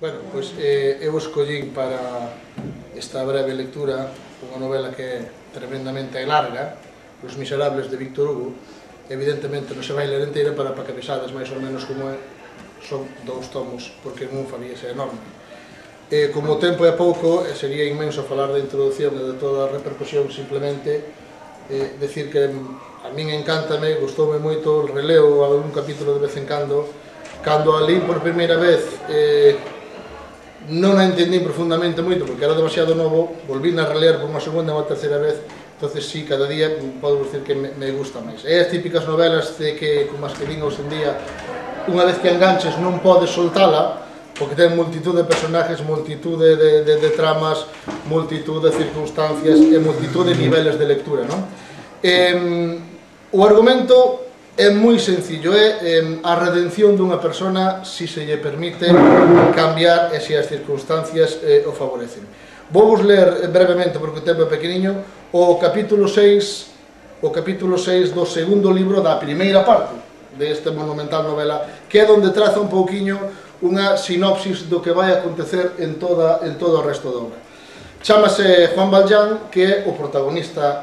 Bueno, pois eu escollín para esta breve lectura unha novela que é tremendamente larga, Los Miserables de Víctor Hugo. Evidentemente non se vai ler inteira para que vexades máis ou menos como é. Son 2 tomos, porque non faríase enorme. Como o tempo é pouco, sería inmenso falar da introducción e de toda a repercusión, simplemente decir que a min encántame, gustoume moito, releo algún capítulo de vez en cando a lín por primeira vez non a entendín profundamente moito porque era demasiado novo, volvín a releer por unha segunda e unha terceira vez, entonces sí, cada día podo dicir que me gusta máis. É as típicas novelas de que, como as que vin hoxe en día, unha vez que enganches non podes soltala, porque ten multitud de personajes, multitud de tramas, multitud de circunstancias e multitud de niveles de lectura, non? O argumento é moi sencillo, é a redención dunha persona si se lle permite cambiar e se as circunstancias o favorecen. Vou vos ler brevemente, porque o tempo é pequeniño, o capítulo 6 do segundo libro da primeira parte desta monumental novela, que é onde traza un pouquiño unha sinopsis do que vai acontecer en todo o resto da obra. Chámase Juan Valjean, que é o protagonista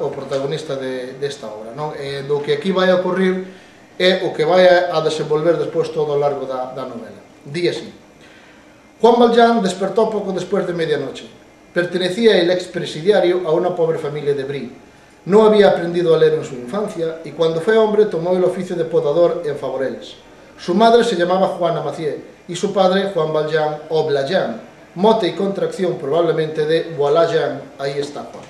desta obra, non? Do que aquí vai a ocurrir é o que vai a desenvolver despois todo o largo da novela. Di así: Juan Valjean despertó pouco despois de medianoche. Pertenecía el expresidiario a una pobre familia de Brie. No había aprendido a leer en su infancia y cuando fue hombre tomó el oficio de podador en Favoreles. Su madre se llamaba Juana Mathieu y su padre Juan Valjean o Valjean, mote y contracción probablemente de Voilà Jean, ahí está Juan.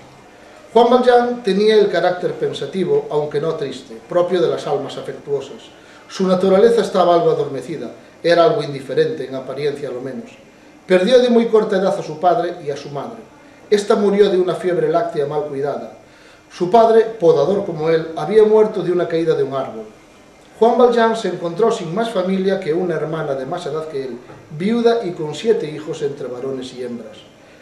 Juan Valjean tenía el carácter pensativo, aunque no triste, propio de las almas afectuosas. Su naturaleza estaba algo adormecida, era algo indiferente, en apariencia a lo menos. Perdió de muy corta edad a su padre y a su madre. Esta murió de una fiebre láctea mal cuidada. Su padre, podador como él, había muerto de una caída de un árbol. Juan Valjean se encontró sin más familia que una hermana de más edad que él, viuda y con 7 hijos entre varones y hembras.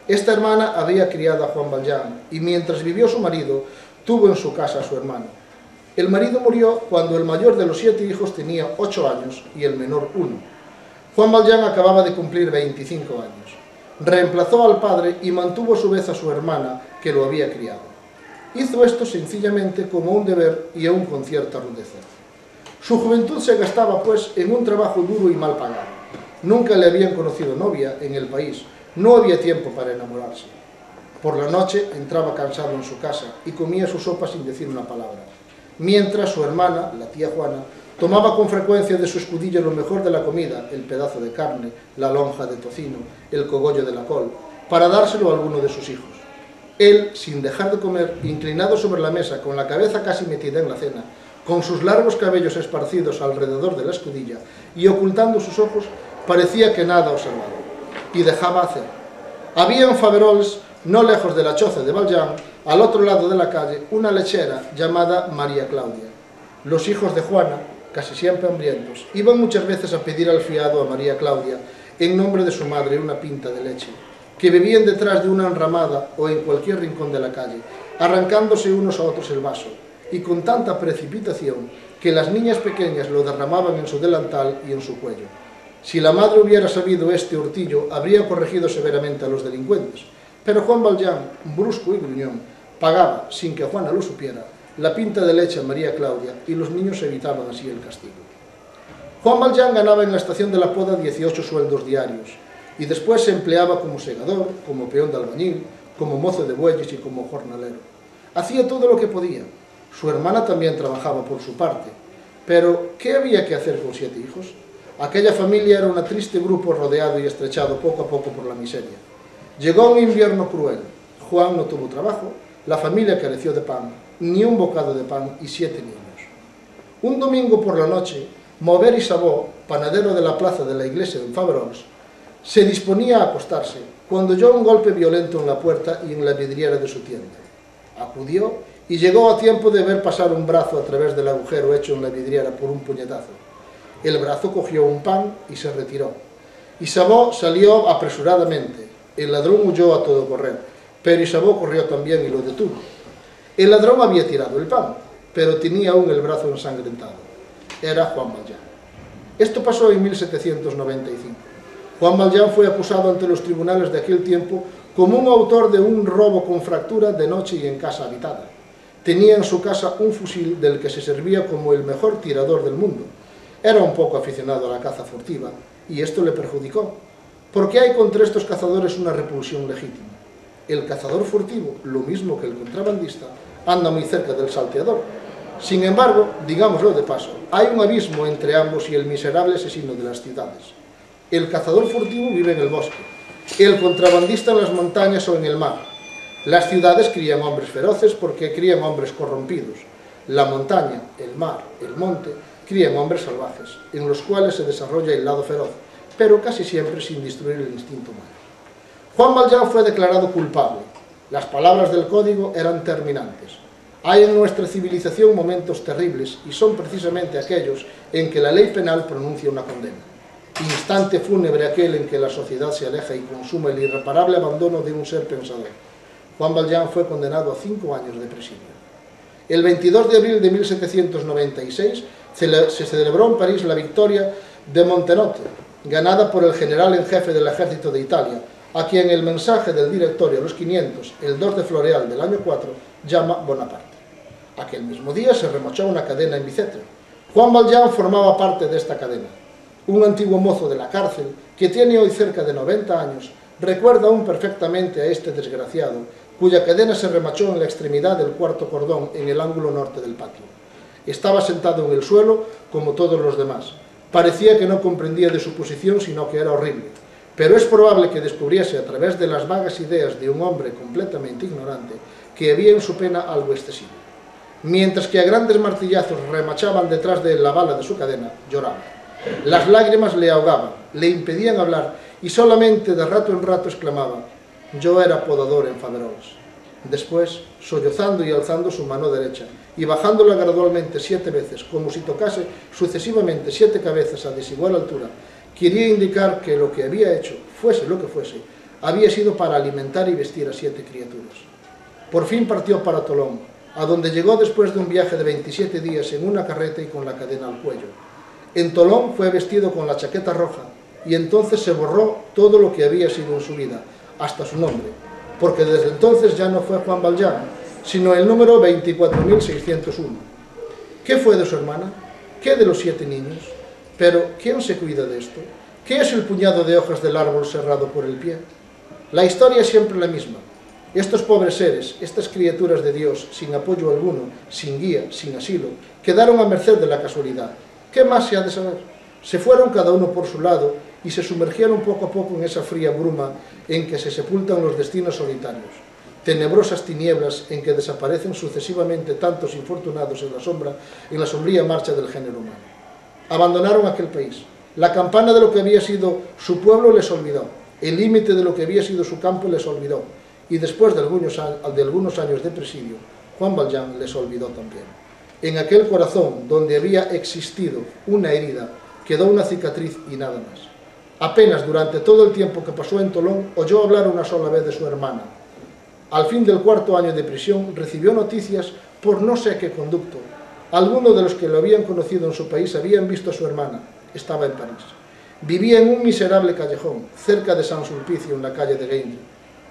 Esta hermana había criado a Juan Valjean y mientras vivió su marido, tuvo en su casa a su hermano. El marido murió cuando el mayor de los 7 hijos tenía 8 años y el menor 1. Juan Valjean acababa de cumplir 25 años. Reemplazó al padre y mantuvo a su vez a su hermana, que lo había criado. Hizo esto sencillamente como un deber y aún con cierta rudeza. Su juventud se gastaba, pues, en un trabajo duro y mal pagado. Nunca le habían conocido novia en el país, no había tiempo para enamorarse. Por la noche entraba cansado en su casa y comía su sopa sin decir una palabra. Mientras su hermana, la tía Juana, tomaba con frecuencia de su escudillo lo mejor de la comida, el pedazo de carne, la lonja de tocino, el cogollo de la col, para dárselo a alguno de sus hijos. Él, sin dejar de comer, inclinado sobre la mesa, con la cabeza casi metida en la cena, con sus largos cabellos esparcidos alrededor de la escudilla y ocultando sus ojos, parecía que nada observaba, y dejaba hacer. Había en Faverolles, no lejos de la choza de Valjean, al otro lado de la calle, una lechera llamada María Claudia. Los hijos de Juana, casi siempre hambrientos, iban muchas veces a pedir al fiado a María Claudia, en nombre de su madre, una pinta de leche, que bebían detrás de una enramada o en cualquier rincón de la calle, arrancándose unos a otros el vaso, y con tanta precipitación que las niñas pequeñas lo derramaban en su delantal y en su cuello. Si la madre hubiera sabido este hurtillo, habría corregido severamente a los delincuentes, pero Juan Valjean, brusco y gruñón, pagaba, sin que Juana lo supiera, la pinta de leche a María Claudia y los niños evitaban así el castigo. Juan Valjean ganaba en la estación de la Poda 18 sueldos diarios, y después se empleaba como segador, como peón de albañil, como mozo de bueyes y como jornalero. Hacía todo lo que podía. Su hermana también trabajaba por su parte. Pero, ¿qué había que hacer con 7 hijos? Aquella familia era un triste grupo rodeado y estrechado poco a poco por la miseria. Llegó un invierno cruel. Juan no tuvo trabajo, la familia careció de pan, ni un bocado de pan y 7 niños. Un domingo por la noche, Maubert y Sabot, panadero de la plaza de la iglesia de Faverolles, se disponía a acostarse cuando oyó un golpe violento en la puerta y en la vidriera de su tienda. Acudió y llegó a tiempo de ver pasar un brazo a través del agujero hecho en la vidriera por un puñetazo. El brazo cogió un pan y se retiró. Isabeau salió apresuradamente. El ladrón huyó a todo correr, pero Isabeau corrió también y lo detuvo. El ladrón había tirado el pan, pero tenía aún el brazo ensangrentado. Era Juan Valjean. Esto pasó en 1795. Juan Valjean fue acusado ante los tribunales de aquel tiempo como un autor de un robo con fractura de noche y en casa habitada. Tenía en su casa un fusil del que se servía como el mejor tirador del mundo. Era un poco aficionado a la caza furtiva y esto le perjudicó, porque hay contra estos cazadores una repulsión legítima. El cazador furtivo, lo mismo que el contrabandista, anda muy cerca del salteador. Sin embargo, digámoslo de paso, hay un abismo entre ambos y el miserable asesino de las ciudades. El cazador furtivo vive en el bosque, el contrabandista en las montañas o en el mar. Las ciudades crían hombres feroces porque crían hombres corrompidos. La montaña, el mar, el monte, crían hombres salvajes, en los cuales se desarrolla el lado feroz, pero casi siempre sin destruir el instinto humano. Juan Valjean fue declarado culpable. Las palabras del código eran terminantes. Hay en nuestra civilización momentos terribles y son precisamente aquellos en que la ley penal pronuncia una condena. Instante fúnebre aquel en que la sociedad se aleja y consume el irreparable abandono de un ser pensador. Juan Valjean fue condenado a 5 años de prisión. El 22 de abril de 1796 se celebró en París la victoria de Montenotte, ganada por el general en jefe del ejército de Italia, a quien el mensaje del directorio a los 500, el 2 de Floreal del año 4, llama Bonaparte. Aquel mismo día se remochó una cadena en Bicêtre. Juan Valjean formaba parte de esta cadena. Un antiguo mozo de la cárcel, que tiene hoy cerca de 90 años, recuerda aún perfectamente a este desgraciado, cuya cadena se remachó en la extremidad del cuarto cordón en el ángulo norte del patio. Estaba sentado en el suelo como todos los demás. Parecía que no comprendía de su posición, sino que era horrible. Pero es probable que descubriese a través de las vagas ideas de un hombre completamente ignorante que había en su pena algo excesivo. Mientras que a grandes martillazos remachaban detrás de él la bala de su cadena, lloraba. Las lágrimas le ahogaban, le impedían hablar y solamente de rato en rato exclamaba: «Yo era podador en Faverolles». Después, sollozando y alzando su mano derecha y bajándola gradualmente 7 veces, como si tocase sucesivamente 7 cabezas a desigual altura, quería indicar que lo que había hecho, fuese lo que fuese, había sido para alimentar y vestir a 7 criaturas. Por fin partió para Tolón, a donde llegó después de un viaje de 27 días en una carreta y con la cadena al cuello. En Tolón fue vestido con la chaqueta roja y entonces se borró todo lo que había sido en su vida, hasta su nombre, porque desde entonces ya no fue Juan Valjean, sino el número 24.601. ¿Qué fue de su hermana? ¿Qué de los 7 niños? Pero, ¿quién se cuida de esto? ¿Qué es el puñado de hojas del árbol cerrado por el pie? La historia es siempre la misma. Estos pobres seres, estas criaturas de Dios, sin apoyo alguno, sin guía, sin asilo, quedaron a merced de la casualidad. ¿Qué más se ha de saber? Se fueron cada uno por su lado y se sumergieron poco a poco en esa fría bruma en que se sepultan los destinos solitarios, tenebrosas tinieblas en que desaparecen sucesivamente tantos infortunados en la sombría marcha del género humano. Abandonaron aquel país. La campana de lo que había sido su pueblo les olvidó, el límite de lo que había sido su campo les olvidó, y después de algunos años de presidio, Juan Valjean les olvidó también. En aquel corazón donde había existido una herida, quedó una cicatriz y nada más. Apenas durante todo el tiempo que pasó en Tolón oyó hablar una sola vez de su hermana. Al fin del 4º año de prisión recibió noticias por no sé qué conducto. Algunos de los que lo habían conocido en su país habían visto a su hermana. Estaba en París. Vivía en un miserable callejón, cerca de San Sulpicio, en la calle de Gueindre.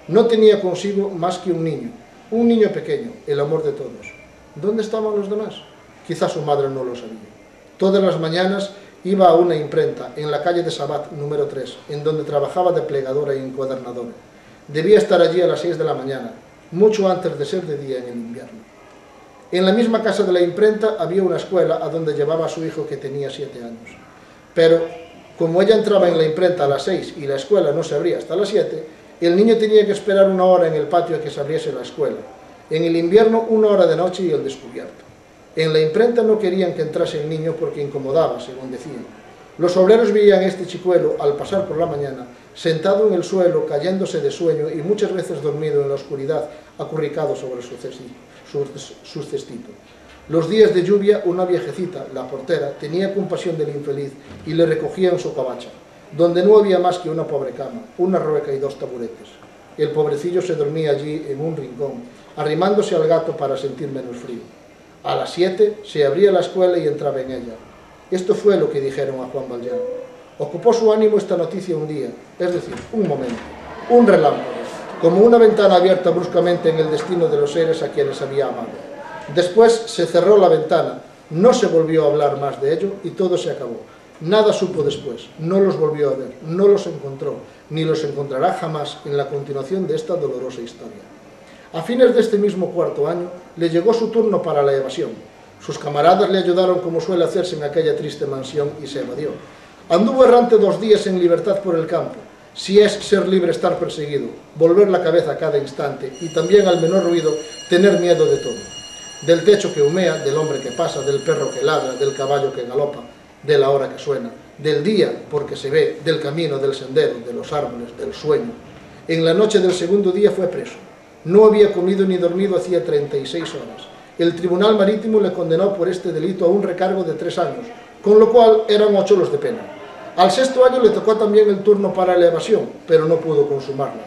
No tenía consigo más que un niño pequeño, el amor de todos. ¿Dónde estaban los demás? Quizás su madre no lo sabía. Todas las mañanas iba a una imprenta, en la calle de Sabat, número 3, en donde trabajaba de plegadora y encuadernadora. Debía estar allí a las 6 de la mañana, mucho antes de ser de día en el invierno. En la misma casa de la imprenta había una escuela a donde llevaba a su hijo que tenía 7 años. Pero, como ella entraba en la imprenta a las 6 y la escuela no se abría hasta las 7, el niño tenía que esperar 1 hora en el patio a que se abriese la escuela. En el invierno 1 hora de noche y el descubierto. En la imprenta no querían que entrase el niño porque incomodaba, según decían. Los obreros veían a este chicuelo, al pasar por la mañana, sentado en el suelo, cayéndose de sueño y muchas veces dormido en la oscuridad, acurricado sobre su cestito. Los días de lluvia, una viejecita, la portera, tenía compasión del infeliz y le recogía en su covacha, donde no había más que una pobre cama, una rueca y 2 taburetes. El pobrecillo se dormía allí en un rincón, arrimándose al gato para sentir menos frío. A las 7 se abría la escuela y entraba en ella. Esto fue lo que dijeron a Juan Valjean. Ocupó su ánimo esta noticia un día, es decir, un momento, un relámpago, como una ventana abierta bruscamente en el destino de los seres a quienes había amado. Después se cerró la ventana, no se volvió a hablar más de ello y todo se acabó. Nada supo después, no los volvió a ver, no los encontró, ni los encontrará jamás en la continuación de esta dolorosa historia. A fines de este mismo cuarto año, le llegó su turno para la evasión. Sus camaradas le ayudaron como suele hacerse en aquella triste mansión y se evadió. Anduvo errante 2 días en libertad por el campo. Si es ser libre estar perseguido, volver la cabeza a cada instante y también al menor ruido tener miedo de todo. Del techo que humea, del hombre que pasa, del perro que ladra, del caballo que galopa, de la hora que suena, del día porque se ve, del camino, del sendero, de los árboles, del sueño. En la noche del segundo día fue preso. No había comido ni dormido hacía 36 horas. El Tribunal Marítimo le condenó por este delito a un recargo de 3 años, con lo cual eran 8 los de pena. Al 6º año le tocó también el turno para la evasión, pero no pudo consumarla.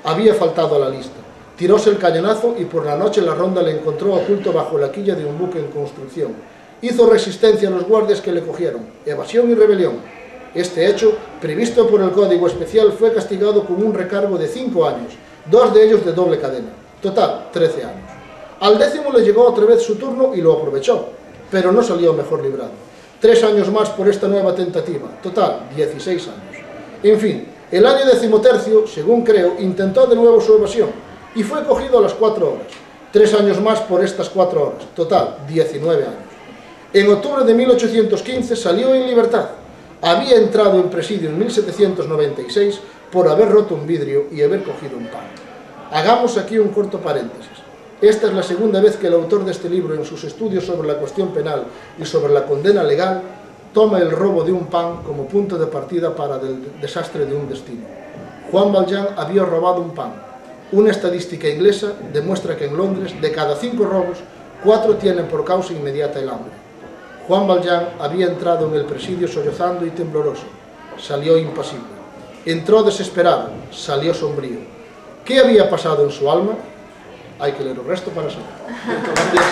Había faltado a la lista. Tiróse el cañonazo y por la noche la ronda le encontró oculto bajo la quilla de un buque en construcción. Hizo resistencia a los guardias que le cogieron. Evasión y rebelión. Este hecho, previsto por el Código Especial, fue castigado con un recargo de 5 años, 2 de ellos de doble cadena. Total, 13 años. Al 10º le llegó otra vez su turno y lo aprovechó, pero no salió mejor librado. 3 años más por esta nueva tentativa. Total, 16 años. En fin, el año 13º, según creo, intentó de nuevo su evasión y fue cogido a las 4 horas. 3 años más por estas 4 horas. Total, 19 años. En octubre de 1815 salió en libertad. Había entrado en presidio en 1796 por haber roto un vidrio y haber cogido un pan. Hagamos aquí un corto paréntesis. Esta es la segunda vez que el autor de este libro, en sus estudios sobre la cuestión penal y sobre la condena legal, toma el robo de un pan como punto de partida para el desastre de un destino. Juan Valjean había robado un pan. Una estadística inglesa demuestra que en Londres, de cada 5 robos, 4 tienen por causa inmediata el hambre. Juan Valjean había entrado en el presidio sollozando y tembloroso. Salió impasible. Entró desesperado. Salió sombrío. ¿Qué había pasado en su alma? Hay que leer el resto para saber. Gracias.